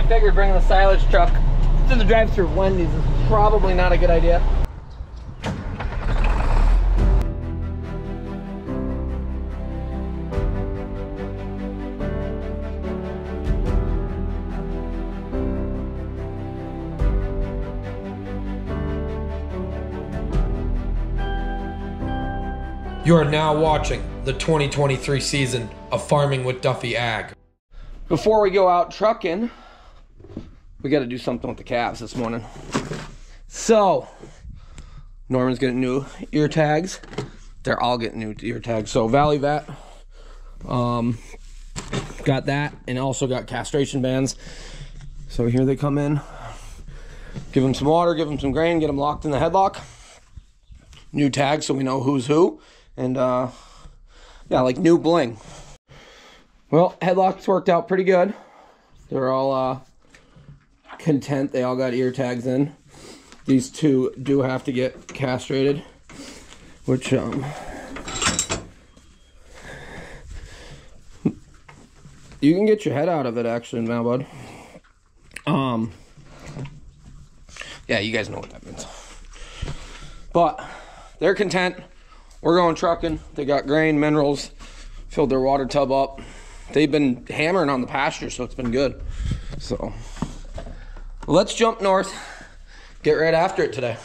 figured bringing the silage truck to the drive-thru of Wendy's is probably not a good idea. You are now watching the 2023 season of Farming with Duffy Ag. Before we go out trucking, we got to do something with the calves this morning. So, Norman's getting new ear tags. They're all getting new ear tags. So, Valley Vet got that, and also got castration bands. So here they come in. Give them some water, give them some grain, get them locked in the headlock. New tags so we know who's who. And yeah, like new bling. Well, headlocks worked out pretty good. They're all content. They all got ear tags in. These two do have to get castrated, which you can get your head out of it actually now, bud. Yeah, you guys know what that means. But they're content. We're going trucking. They got grain, minerals, filled their water tub up. They've been hammering on the pasture, so it's been good. So let's jump north, get right after it today.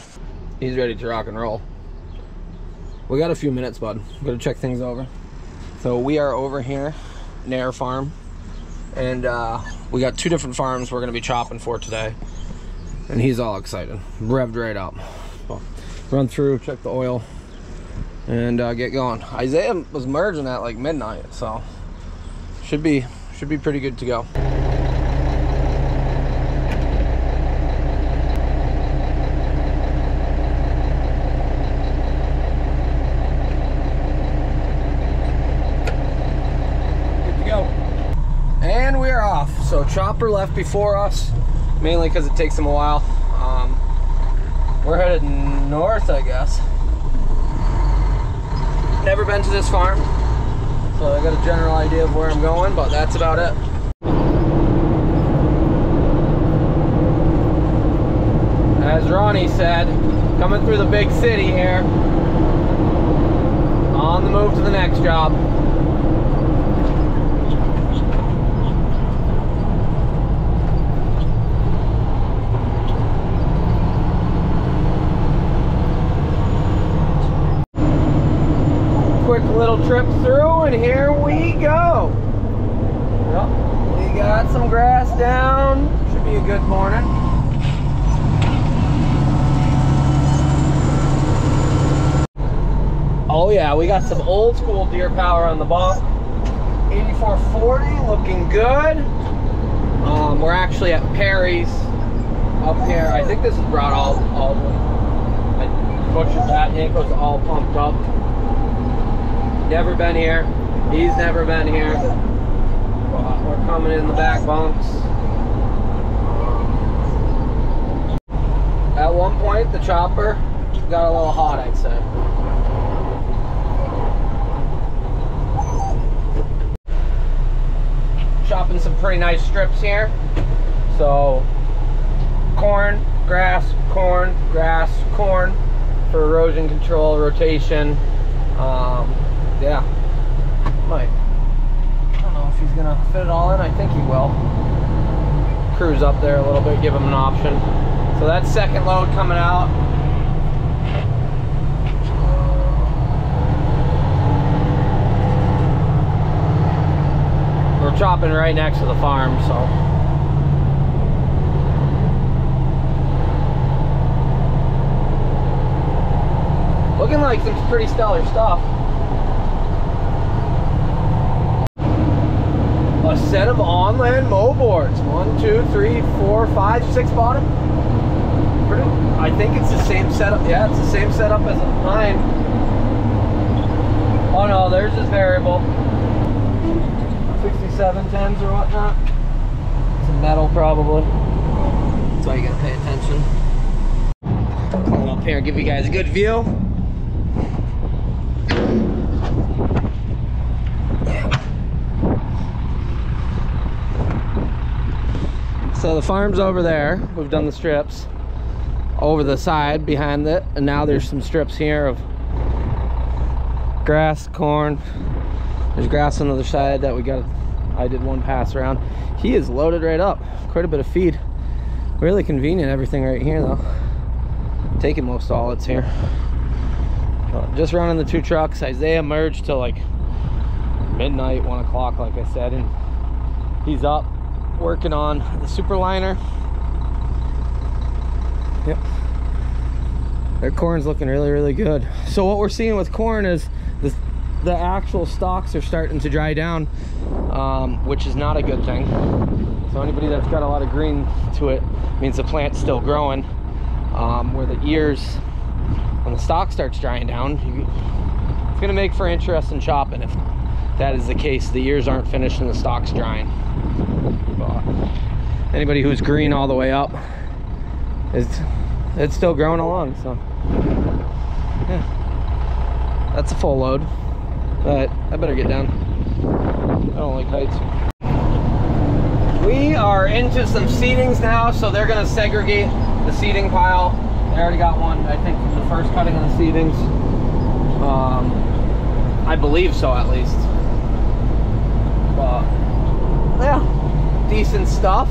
He's ready to rock and roll. We got a few minutes, bud. We gotta check things over. So we are over here, Nair Farm, and we got two different farms we're gonna be chopping for today. And he's all excited, revved right up. So, run through, check the oil, and get going. Isaiah was merging at like midnight, so should be pretty good to go. Good to go. And we're off. So chopper left before us, mainly because it takes them a while. We're headed north, I guess. Never been to this farm, so I got a general idea of where I'm going, but that's about it. As Ronnie said, coming through the big city here, on the move to the next job. Quick little trip through, and here we go. Yep, we got some grass down. Should be a good morning. Oh yeah, we got some old school deer power on the bump. 8440, looking good. We're actually at Perry's up here. I think this is Broad Aldwin. I butchered that. Nico's all pumped up. Never been here. He's never been here. We're coming in the back bunks. At one point, the chopper got a little hot, I'd say. Chopping some pretty nice strips here. So, corn, grass, corn, for erosion control, rotation. Yeah, might. I don't know if he's gonna fit it all in. I think he will. Cruise up there a little bit, give him an option. So that's second load coming out. We're chopping right next to the farm, so. Looking like some pretty stellar stuff. A set of on-land mow boards. 1, 2, 3, 4, 5, 6 bottom. I think it's the same setup. Yeah, it's the same setup as mine. Oh no, theirs is variable. 6710s or whatnot. Some metal probably. That's why you gotta pay attention. Come up here and give you guys a good view. So the farm's over there. We've done the strips over the side behind it, and now there's some strips here of grass, corn. There's grass on the other side that I did one pass around. He is loaded right up. Quite a bit of feed. Really convenient, everything right here though. Taking most all it's here. Just running the 2 trucks. Isaiah merged till like midnight, 1 o'clock, like I said, and he's up working on the super liner. Yep, their corn's looking really, really good. So what we're seeing with corn is the actual stalks are starting to dry down, which is not a good thing. So anybody that's got a lot of green to it means the plant's still growing. Where the ears, when the stalk starts drying down, it's gonna make for interesting chopping if that is the case. The ears aren't finished and the stalk's drying. But anybody who's green all the way up, it's still growing along. So yeah, that's a full load. But I better get down. I don't like heights. We are into some seedings now, so they're gonna segregate the seeding pile. They already got one, I think, from the first cutting of the seedings. I believe so, at least. But yeah, decent stuff.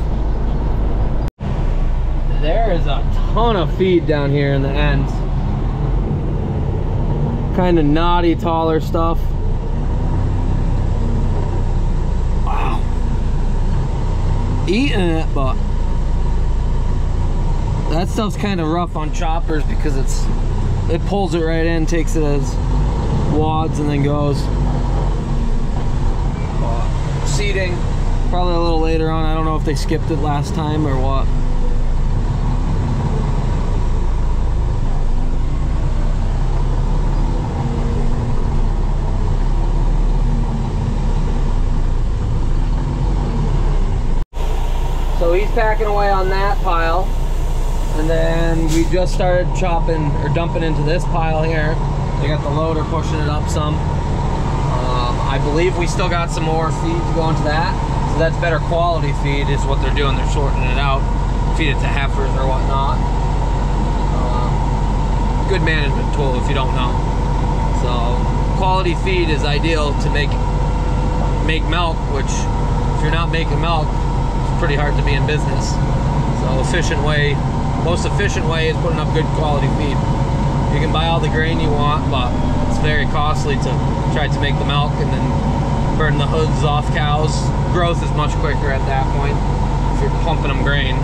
There is a ton of feed down here in the ends. Kind of knotty, taller stuff. Wow. Eating it, but that stuff's kind of rough on choppers because it pulls it right in, takes it as wads, and then goes. Seeding probably a little later on. I don't know if they skipped it last time or what. So he's packing away on that pile, and then we just started chopping or dumping into this pile here. They got the loader pushing it up some. I believe we still got some more feed to go into that, so that's better quality feed is what they're doing. They're sorting it out, feed it to heifers or whatnot. Good management tool if you don't know. So quality feed is ideal to make milk, which if you're not making milk, pretty hard to be in business. So most efficient way is putting up good quality feed. You can buy all the grain you want, but it's very costly to try to make the milk and then burn the hoods off cows. Growth is much quicker at that point if you're pumping them grain.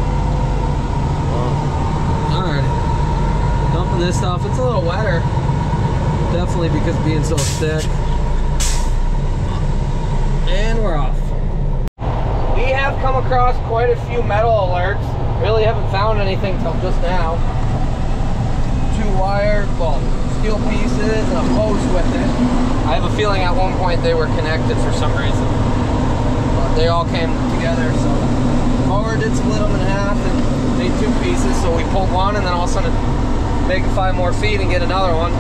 Alright, dumping this stuff. It's a little wetter, definitely because of being so thick. And we're off. We have come across quite a few metal alerts. Really haven't found anything till just now. 2 wire, well, steel pieces and a post with it. I have a feeling at one point they were connected for some reason. But they all came together, so mower did split them in half and made 2 pieces, so we pulled one and then all of a sudden make 5 more feet and get another one.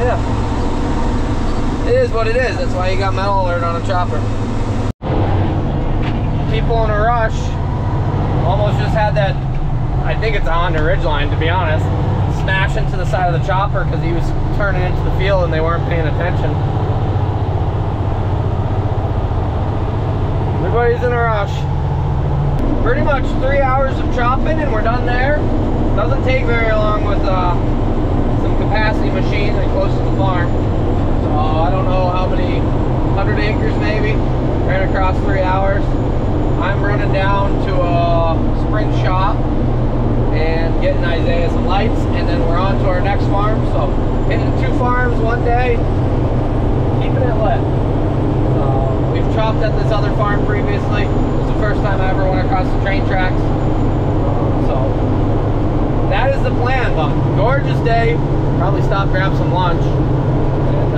Yeah. It is what it is. That's why you got metal alert on a chopper. People in a rush. Almost just had that, I think it's a Honda Ridgeline, to be honest, smash into the side of the chopper because he was turning into the field and they weren't paying attention. Everybody's in a rush. Pretty much 3 hours of chopping and we're done there. Doesn't take very long with some capacity machines and close to the farm. So I don't know how many, 100 acres maybe, ran across 3 hours. I'm running down to a spring shop and getting Isaiah some lights, and then we're on to our next farm. So hitting 2 farms one day, keeping it lit. So we've chopped at this other farm previously. It was the first time I ever went across the train tracks. So that is the plan, but gorgeous day. Probably stop, grab some lunch, and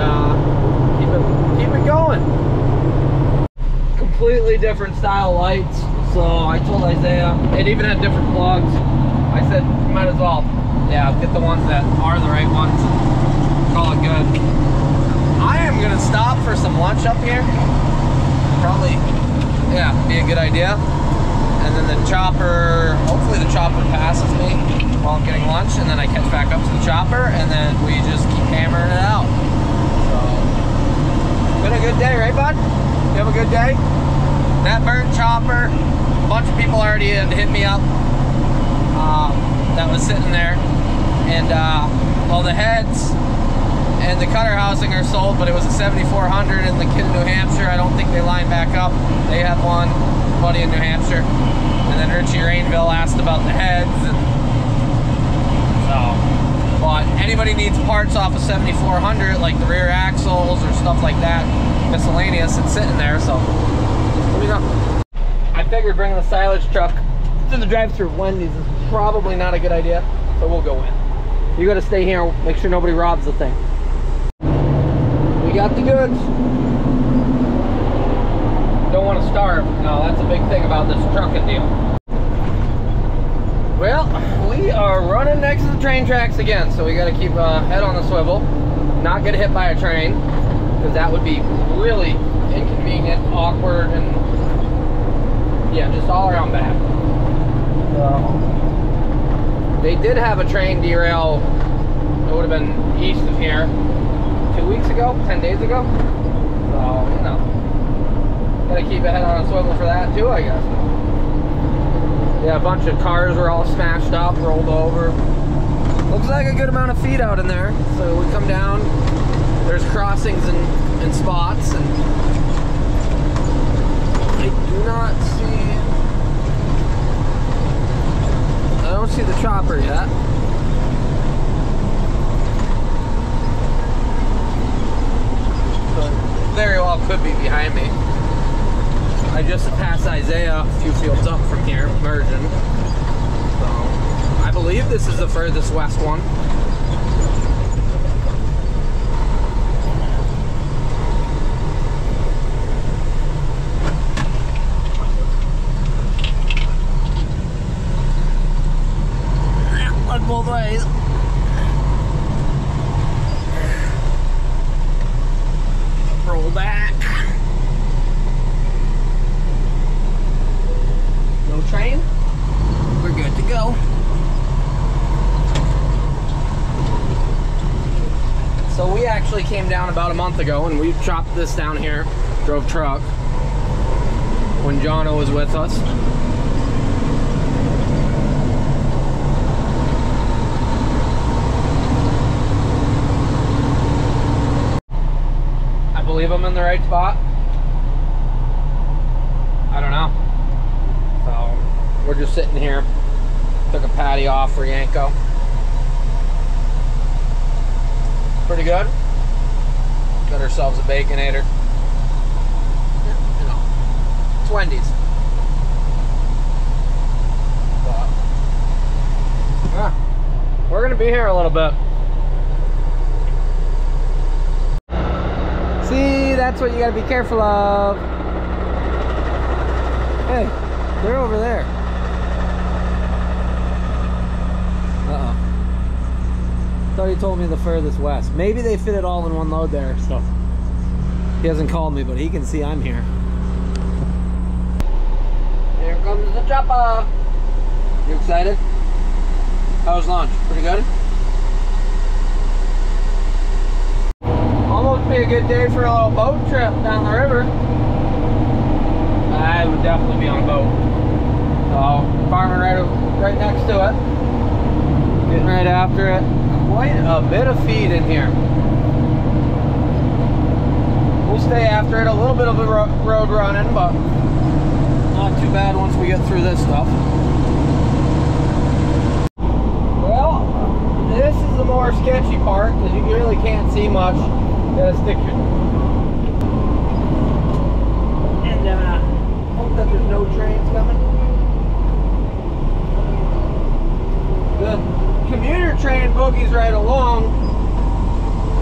keep it going. Completely different style lights. So I told Isaiah, it even had different plugs. I said, might as well, yeah, get the ones that are the right ones and call it good. I am gonna stop for some lunch up here. Probably Yeah, be a good idea. And then the chopper, hopefully the chopper passes me while I'm getting lunch, and then I catch back up to the chopper, and then we just keep hammering it out. So, been a good day, right, bud? You have a good day? That burnt chopper, a bunch of people already had hit me up that was sitting there. And, well, the heads and the cutter housing are sold, but it was a 7400 in the kid in New Hampshire. I don't think they lined back up. They had one, buddy in New Hampshire. And then Richie Rainville asked about the heads. And so, but anybody needs parts off of 7400, like the rear axles or stuff like that, miscellaneous, it's sitting there, so let me know. I figured bringing the silage truck to the drive-thru of Wendy's is probably not a good idea, so we'll go in. You gotta stay here and make sure nobody robs the thing. We got the goods. Don't want to starve. No, that's a big thing about this trucking deal. Well, we are running next to the train tracks again, so we got to keep head on the swivel, not get hit by a train, because that would be really inconvenient, awkward, and yeah, just all around bad. They did have a train derail. It would have been east of here 2 weeks ago, 10 days ago. So, you know, gotta keep a head on a swivel for that too, I guess. Yeah, a bunch of cars were all smashed up, rolled over. Looks like a good amount of feet out in there. So we come down, there's crossings and spots, and I do not see, I don't see the chopper yet. But very well could be behind me. I just passed Isaiah a few fields up from here, merging. So, I believe this is the furthest west one. Look both ways. Roll back. No train. We're good to go. So we actually came down about a month ago and we chopped this down here, drove truck, when Jono was with us. I believe I'm in the right spot. I don't know. So we're just sitting here. Took a patty off for Yanko. Pretty good. Got ourselves a Baconator. Yeah, you know, it's Wendy's. But, yeah, we're gonna be here a little bit. See, that's what you gotta be careful of. Hey, they're over there. Uh-oh. Thought he told me the furthest west. Maybe they fit it all in one load there, so. He hasn't called me, but he can see I'm here. Here comes the chopper. You excited? How was lunch? Pretty good? Almost be a good day for a little boat trip down the river. I would definitely be on a boat. So, farming right next to it. Getting right after it. Quite a bit of feed in here. We'll stay after it. A little bit of a road running, but not too bad once we get through this stuff. Well, this is the more sketchy part because you really can't see much. You gotta stick your... And hope that there's no trains coming. The commuter train boogies right along.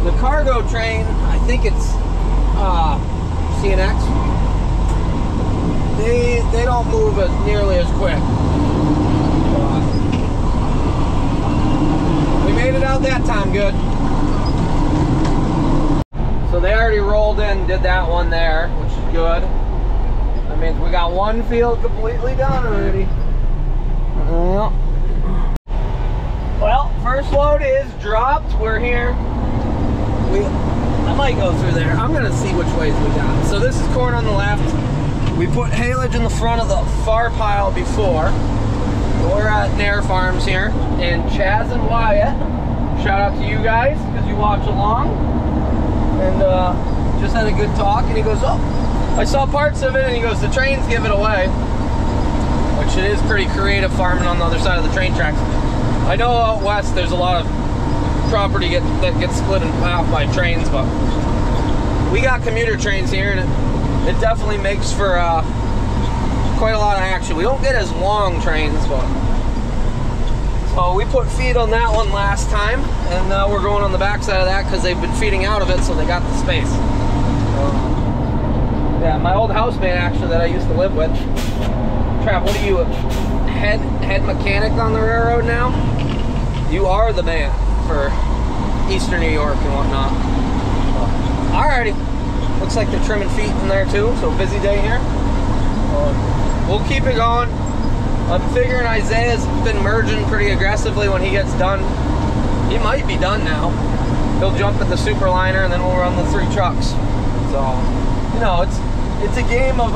The cargo train, I think it's CNX. They don't move as nearly as quick. We made it out that time good. So they already rolled in, did that one there, which is good. I That means we got one field completely done already. Well, first load is dropped. We're here. I might go through there. I'm gonna see which ways we got. So this is corn on the left. We put haylage in the front of the far pile before. We're at Nair Farms here, and Chaz and Wyatt, shout out to you guys because you watch along, and just had a good talk. And he goes, "Oh, I saw parts of it," and he goes, "The trains give it away," which it is pretty creative farming on the other side of the train tracks. I know out west there's a lot of property that gets split in half by trains, but we got commuter trains here, and it definitely makes for quite a lot of action. We don't get as long trains, but so we put feed on that one last time, and now we're going on the back side of that because they've been feeding out of it, so they got the space. Yeah, my old housemate actually that I used to live with. Trav, what are you, head mechanic on the railroad now? You are the man for Eastern New York and whatnot. Alrighty, looks like they're trimming feet in there too, so busy day here. We'll keep it going. I'm figuring Isaiah's been merging pretty aggressively when he gets done. He might be done now. He'll jump at the Superliner and then we'll run the 3 trucks. So, you know, it's a game of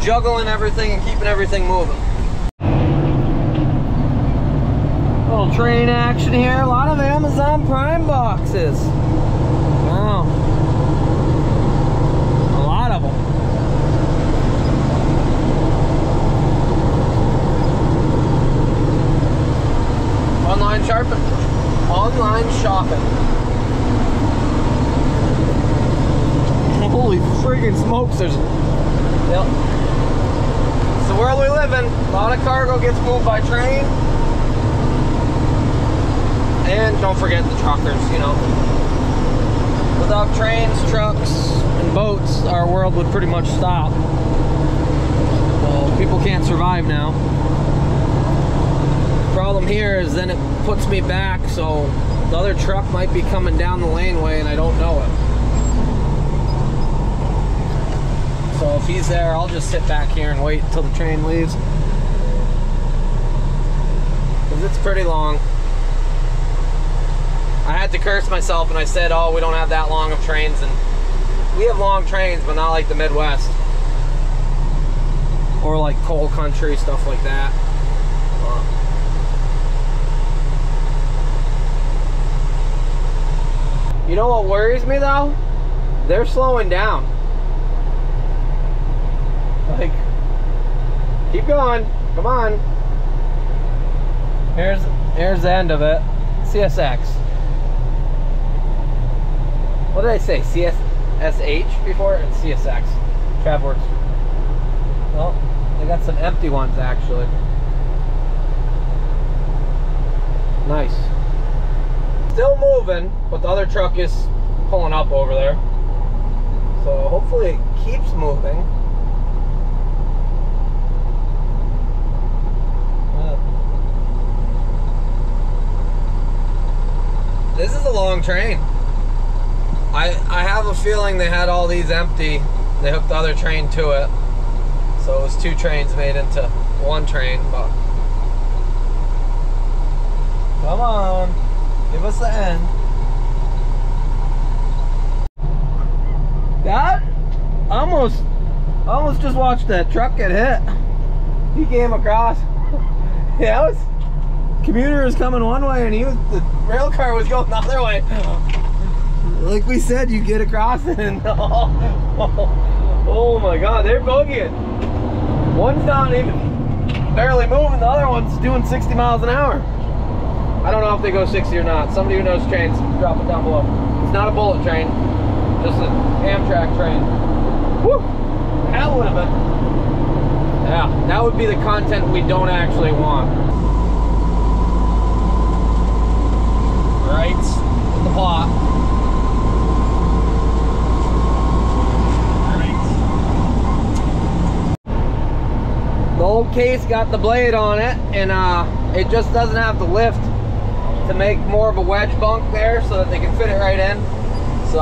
juggling everything and keeping everything moving. Little train action here. A lot of Amazon Prime boxes. Wow. A lot of them. Online shopping. Holy friggin' smokes, there's... Yep. It's the world we live in. A lot of cargo gets moved by train. And don't forget the truckers, you know. Without trains, trucks, and boats, our world would pretty much stop. Well, people can't survive now. Problem here is then it puts me back, so the other truck might be coming down the laneway and I don't know it. So if he's there, I'll just sit back here and wait until the train leaves. Because it's pretty long. I had to curse myself and I said, oh, we don't have that long of trains, and we have long trains, but not like the Midwest. Or like coal country, stuff like that. You know what worries me though? They're slowing down. Like, keep going, come on. Here's the end of it. CSX. What did I say? CSSH before? It's CSX. Travworks. Well, they got some empty ones actually. Nice. Still moving, but the other truck is pulling up over there. So hopefully it keeps moving. This is a long train. I have a feeling they had all these empty. They hooked the other train to it. So it was 2 trains made into 1 train, but come on. Give us the end. That almost just watched that truck get hit. He came across. Yeah, it was commuter was coming one way and the rail car was going the other way. Like we said, you get across it and oh my god, they're boogieing. One's not even barely moving, the other one's doing 60 miles an hour. I don't know if they go 60 or not. Somebody who knows trains, drop it down below. It's not a bullet train, just an Amtrak train. Woo! That would have been... Yeah, that would be the content we don't actually want. Right, the plot. The old case got the blade on it, and it just doesn't have the lift to make more of a wedge bunk there so that they can fit it right in. So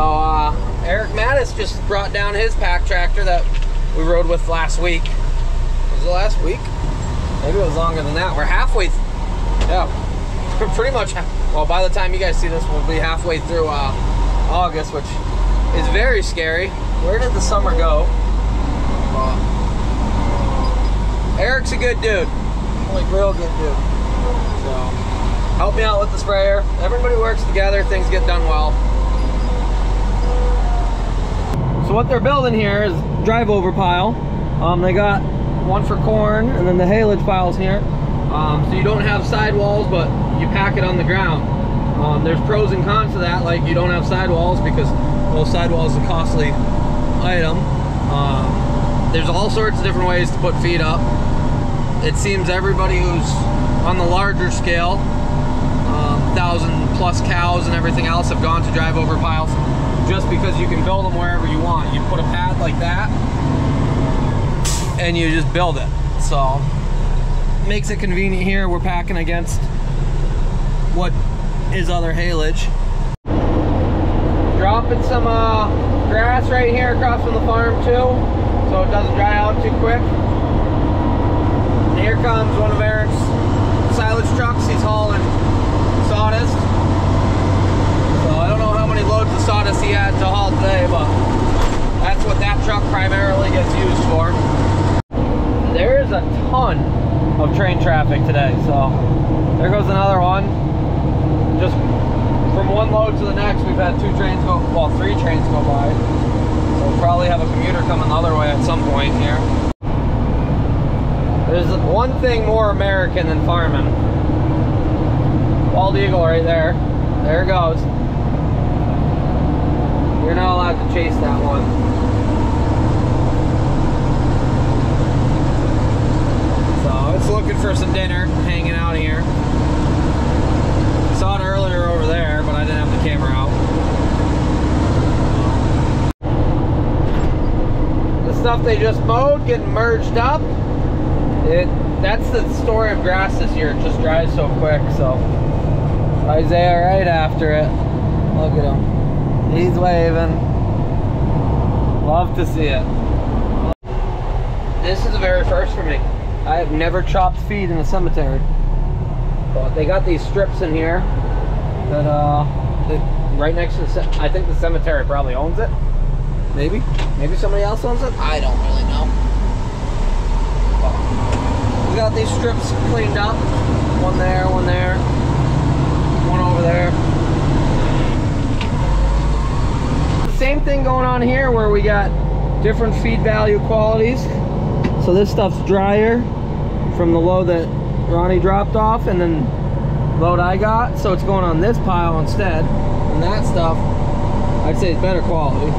Eric Mattis just brought down his pack tractor that we rode with last week. Was it last week? Maybe it was longer than that. We're halfway, yeah, we're pretty much, well, by the time you guys see this, we'll be halfway through August, which is very scary. Where did the summer go? Eric's a good dude, like real good dude. So, help me out with the sprayer. Everybody works together, things get done well. So what they're building here is drive over pile. They got one for corn, and then the haylage piles here. So you don't have sidewalls, but you pack it on the ground. There's pros and cons to that, like you don't have sidewalls because, well, sidewalls is a costly item. There's all sorts of different ways to put feed up. It seems everybody who's on the larger scale, 1,000+ cows and everything else, have gone to drive over piles just because you can build them wherever you want. You put a pad like that and you just build it. So makes it convenient here. We're packing against what is other haylage. Dropping some grass right here across from the farm too, so it doesn't dry out too quick. And here comes one of Eric's silage trucks. He's hauling sawdust. So I don't know how many loads of sawdust he had to haul today, but that's what that truck primarily gets used for. There's a ton of train traffic today, so there goes another one. Just from one load to the next, we've had 2 trains go, well, 3 trains go by. So we'll probably have a commuter coming the other way at some point here. There's one thing more American than farming. Bald eagle right there. There it goes. You're not allowed to chase that one. So it's looking for some dinner, hanging out here. Saw it earlier over there, but I didn't have the camera out. The stuff they just mowed getting merged up. That's the story of grass this year. It just dries so quick. So Isaiah right after it. Look at him. He's waving. Love to see it. This is the very first for me. I have never chopped feed in a cemetery. But they got these strips in here that right next to the, I think the cemetery probably owns it. Maybe somebody else owns it. I don't really know. But we got these strips cleaned up. One there, one over there. Same thing going on here where we got different feed value qualities. So this stuff's drier from the load that Ronnie dropped off and then load I got, so it's going on this pile instead. And that stuff, I'd say, is better quality.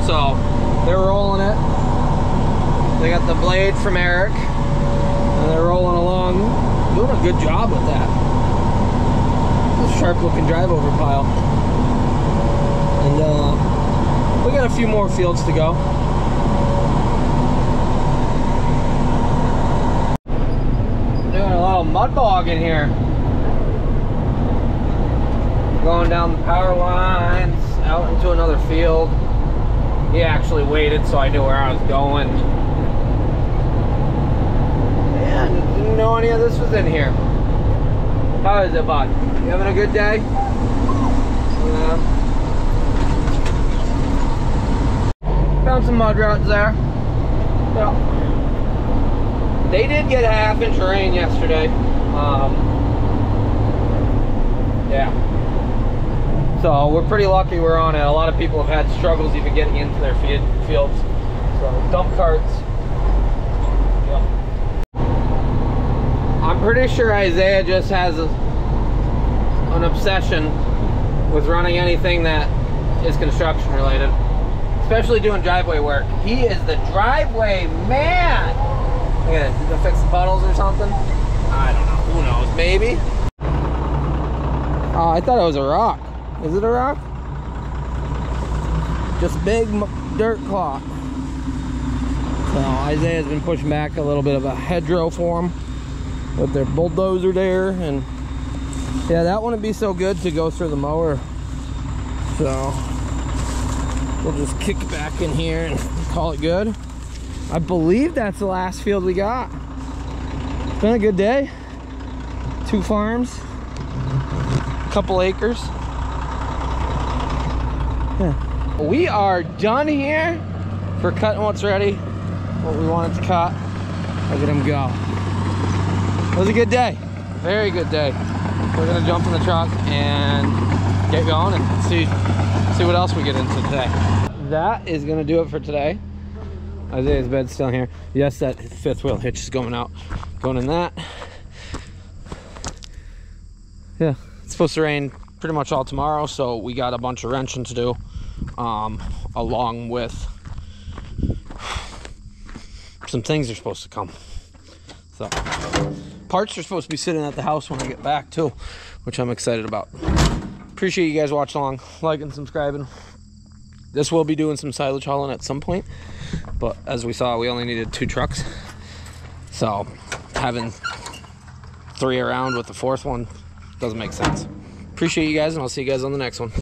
So they're rolling it. They got the blade from Eric, and they're rolling along, doing a good job with that. It's a sharp-looking drive-over pile. And we got a few more fields to go. Mud bog in here. Going down the power lines out into another field. He actually waited so I knew where I was going. Man, didn't know any of this was in here. How is it, bud? You having a good day? Yeah. Found some mud rods there. Yeah. They did get a half-inch of rain yesterday. Yeah. So we're pretty lucky we're on it. A lot of people have had struggles even getting into their fields. So dump carts. Yep. I'm pretty sure Isaiah just has an obsession with running anything that is construction related. Especially doing driveway work. He is the driveway man! Look at it. Gonna fix the puddles or something? I don't know. Who knows? Maybe. Oh, I thought it was a rock. Is it a rock? Just big dirt clock. So Isaiah's been pushing back a little bit of a hedgerow for them with their bulldozer there, and yeah, that wouldn't be so good to go through the mower. So we'll just kick back in here and call it good. I believe that's the last field we got. It's been a good day. 2 farms, a couple acres. Yeah. We are done here for cutting what's ready, what we wanted to cut. Look at him go. It was a good day, very good day. We're gonna jump in the truck and get going and see what else we get into today. That is gonna do it for today. Isaiah's bed's still here. Yes, that 5th wheel hitch is going out, going in that. Yeah, it's supposed to rain pretty much all tomorrow, so we got a bunch of wrenching to do, along with some things are supposed to come. So parts are supposed to be sitting at the house when I get back too, which I'm excited about. Appreciate you guys watching along, liking, subscribing. This will be doing some silage hauling at some point, but as we saw, we only needed 2 trucks, so having 3 around with the 4th one doesn't make sense. Appreciate you guys, and I'll see you guys on the next one.